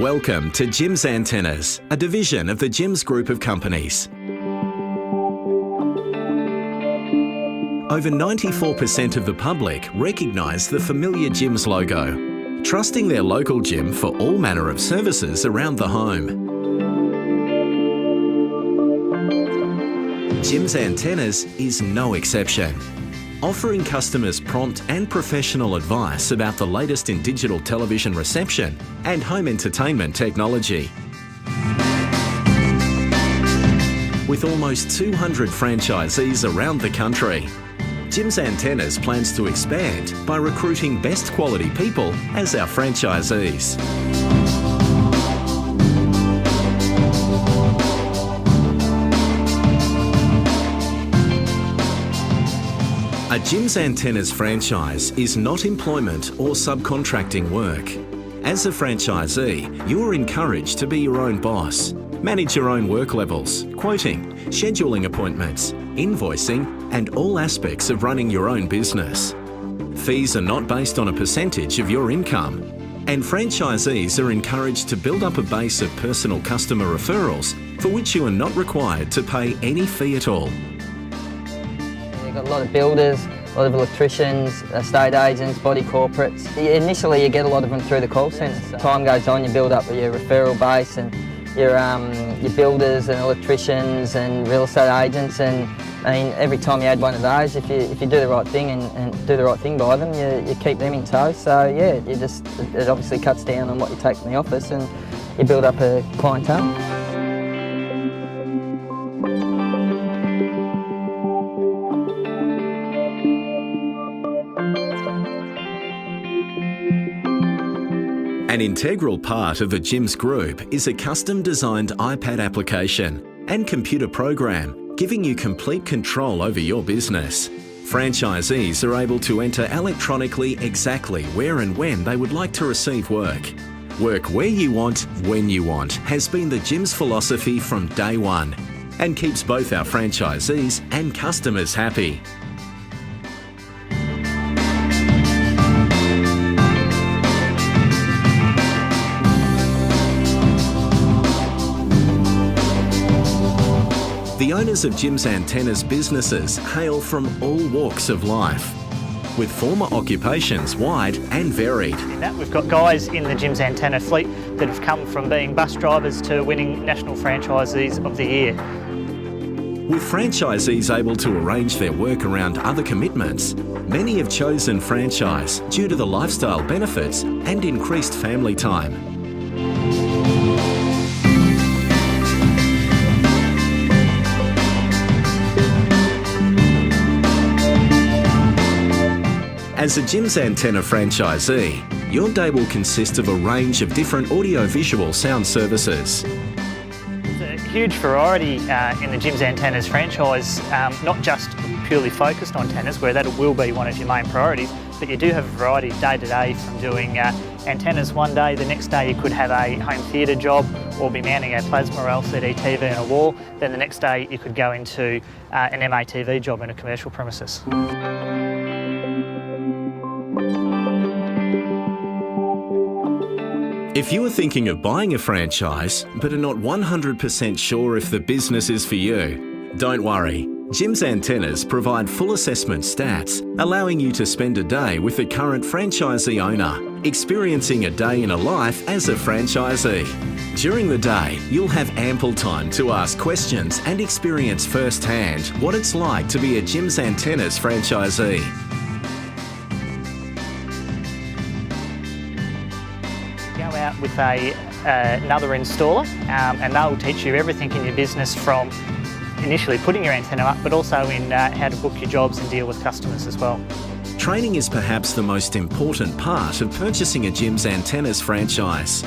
Welcome to Jim's Antennas, a division of the Jim's Group of companies. Over 94% of the public recognise the familiar Jim's logo, trusting their local gym for all manner of services around the home. Jim's Antennas is no exception, offering customers prompt and professional advice about the latest in digital television reception and home entertainment technology. With almost 200 franchisees around the country, Jim's Antennas plans to expand by recruiting best quality people as our franchisees. A Jim's Antennas franchise is not employment or subcontracting work. As a franchisee, you are encouraged to be your own boss, manage your own work levels, quoting, scheduling appointments, invoicing, and all aspects of running your own business. Fees are not based on a percentage of your income, and franchisees are encouraged to build up a base of personal customer referrals for which you are not required to pay any fee at all. You've got a lot of builders, a lot of electricians, estate agents, body corporates. Initially you get a lot of them through the call centre. As time goes on you build up your referral base and your builders and electricians and real estate agents, and I mean, every time you add one of those, if you do the right thing and do the right thing by them, you keep them in tow. So yeah, it obviously cuts down on what you take from the office and you build up a clientele. An integral part of the Jim's Group is a custom-designed iPad application and computer program, giving you complete control over your business. Franchisees are able to enter electronically exactly where and when they would like to receive work. Work where you want, when you want, has been the Jim's philosophy from day one and keeps both our franchisees and customers happy. The owners of Jim's Antennas businesses hail from all walks of life, with former occupations wide and varied. In that, we've got guys in the Jim's Antenna fleet that have come from being bus drivers to winning National Franchisees of the Year. With franchisees able to arrange their work around other commitments, many have chosen franchise due to the lifestyle benefits and increased family time. As a Jim's Antenna franchisee, your day will consist of a range of different audio-visual sound services. There's a huge variety in the Jim's Antennas franchise, not just purely focused on antennas, where that will be one of your main priorities, but you do have a variety day to day, from doing antennas one day, the next day you could have a home theatre job or be mounting a plasma or LCD TV on a wall, then the next day you could go into an MATV job in a commercial premises. If you are thinking of buying a franchise but are not 100% sure if the business is for you, don't worry. Jim's Antennas provide full assessment stats, allowing you to spend a day with the current franchisee owner, experiencing a day in a life as a franchisee. During the day, you'll have ample time to ask questions and experience firsthand what it's like to be a Jim's Antennas franchisee. Go out with another installer and they'll teach you everything in your business, from initially putting your antenna up, but also in how to book your jobs and deal with customers as well. Training is perhaps the most important part of purchasing a Jim's Antennas franchise.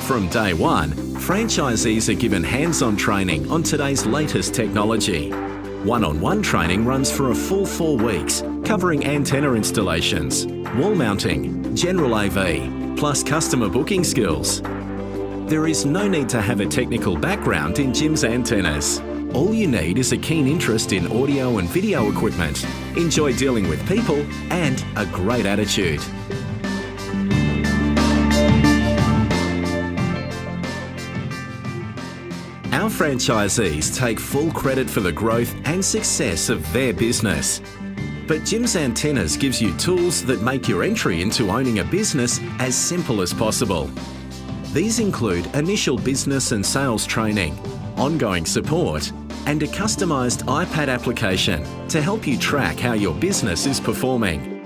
From day one, franchisees are given hands-on training on today's latest technology. One-on-one training runs for a full 4 weeks, covering antenna installations, wall mounting, general AV, plus customer booking skills. There is no need to have a technical background in Jim's Antennas. All you need is a keen interest in audio and video equipment, enjoy dealing with people, and a great attitude. Our franchisees take full credit for the growth and success of their business. But Jim's Antennas gives you tools that make your entry into owning a business as simple as possible. These include initial business and sales training, ongoing support, and a customised iPad application to help you track how your business is performing.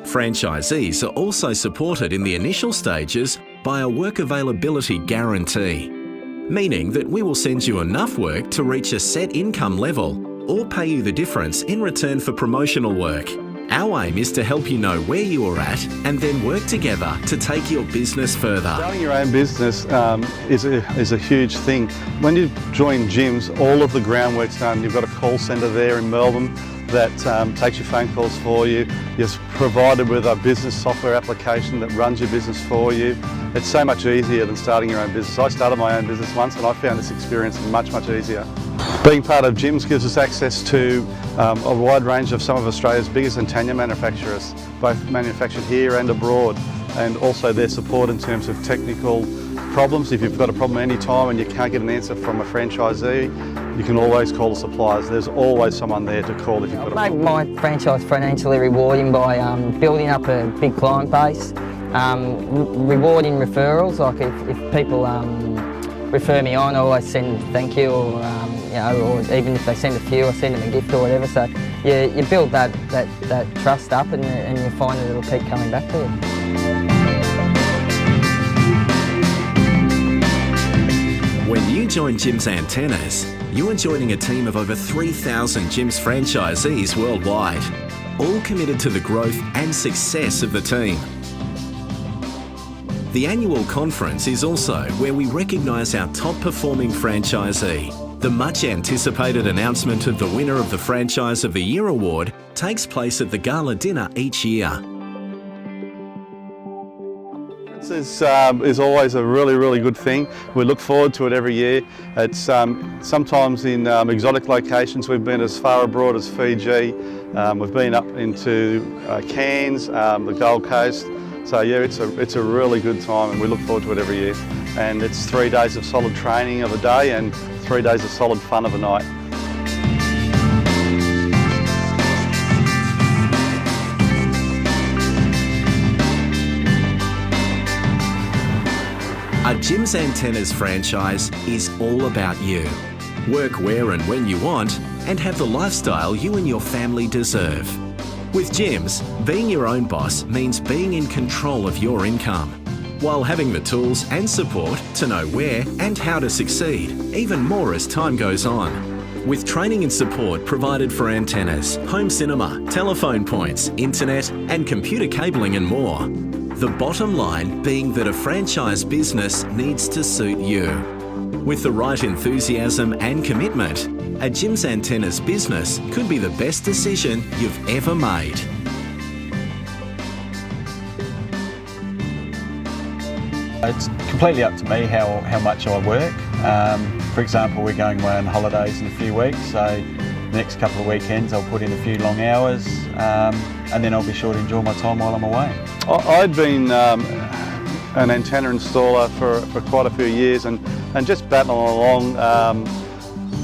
Franchisees are also supported in the initial stages by a work availability guarantee, meaning that we will send you enough work to reach a set income level or pay you the difference in return for promotional work. Our aim is to help you know where you are at and then work together to take your business further. Starting your own business is a huge thing. When you join Jim's, all of the groundwork's done. You've got a call centre there in Melbourne that takes your phone calls for you. You're provided with a business software application that runs your business for you. It's so much easier than starting your own business. I started my own business once and I found this experience much, much easier. Being part of Jim's gives us access to a wide range of some of Australia's biggest antenna manufacturers, both manufactured here and abroad, and also their support in terms of technical problems. If you've got a problem at any time and you can't get an answer from a franchisee, you can always call the suppliers. There's always someone there to call if you've got a problem. Make my franchise financially rewarding by building up a big client base, rewarding referrals. Like if people refer me on, I always send thank you, or or even if they send a few, I send them a gift or whatever. So you build that trust up, and you find that it'll keep coming back to you. When you join Jim's Antennas, you are joining a team of over 3,000 Jim's franchisees worldwide, all committed to the growth and success of the team. The annual conference is also where we recognise our top performing franchisee. The much anticipated announcement of the winner of the Franchise of the Year award takes place at the gala dinner each year. This is always a really good thing. We look forward to it every year. It's sometimes in exotic locations. We've been as far abroad as Fiji. We've been up into Cairns, the Gold Coast. So yeah, it's a really good time, and we look forward to it every year. And it's 3 days of solid training of a day and 3 days of solid fun of a night. A Jim's Antennas franchise is all about you. Work where and when you want and have the lifestyle you and your family deserve. With Jim's, being your own boss means being in control of your income, while having the tools and support to know where and how to succeed, even more as time goes on. With training and support provided for antennas, home cinema, telephone points, internet and computer cabling and more. The bottom line being that a franchise business needs to suit you. With the right enthusiasm and commitment, a Jim's Antennas business could be the best decision you've ever made. It's completely up to me how much I work. For example, we're going away on holidays in a few weeks, so the next couple of weekends I'll put in a few long hours, and then I'll be sure to enjoy my time while I'm away. I'd been an antenna installer for quite a few years and just battling along,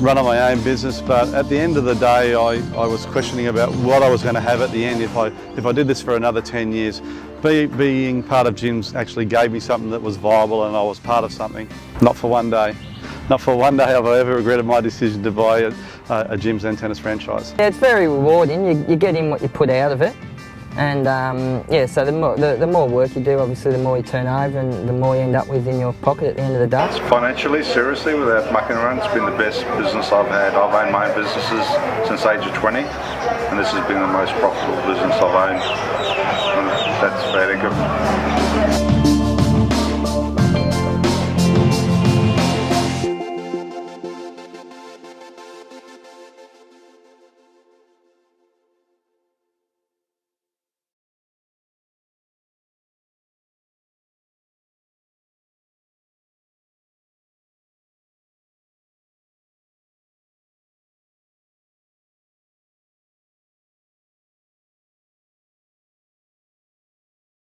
running my own business, but at the end of the day I was questioning about what I was going to have at the end if I did this for another 10 years. Being part of Jim's actually gave me something that was viable, and I was part of something. Not for one day. Not for one day have I ever regretted my decision to buy a Jim's Antennas franchise. Yeah, it's very rewarding. You get in what you put out of it. And yeah, so the more work you do, obviously the more you turn over and the more you end up with in your pocket at the end of the day. Financially, seriously, without mucking around, it's been the best business I've had. I've owned my own businesses since the age of 20, and this has been the most profitable business I've owned. And that's fair dinkum.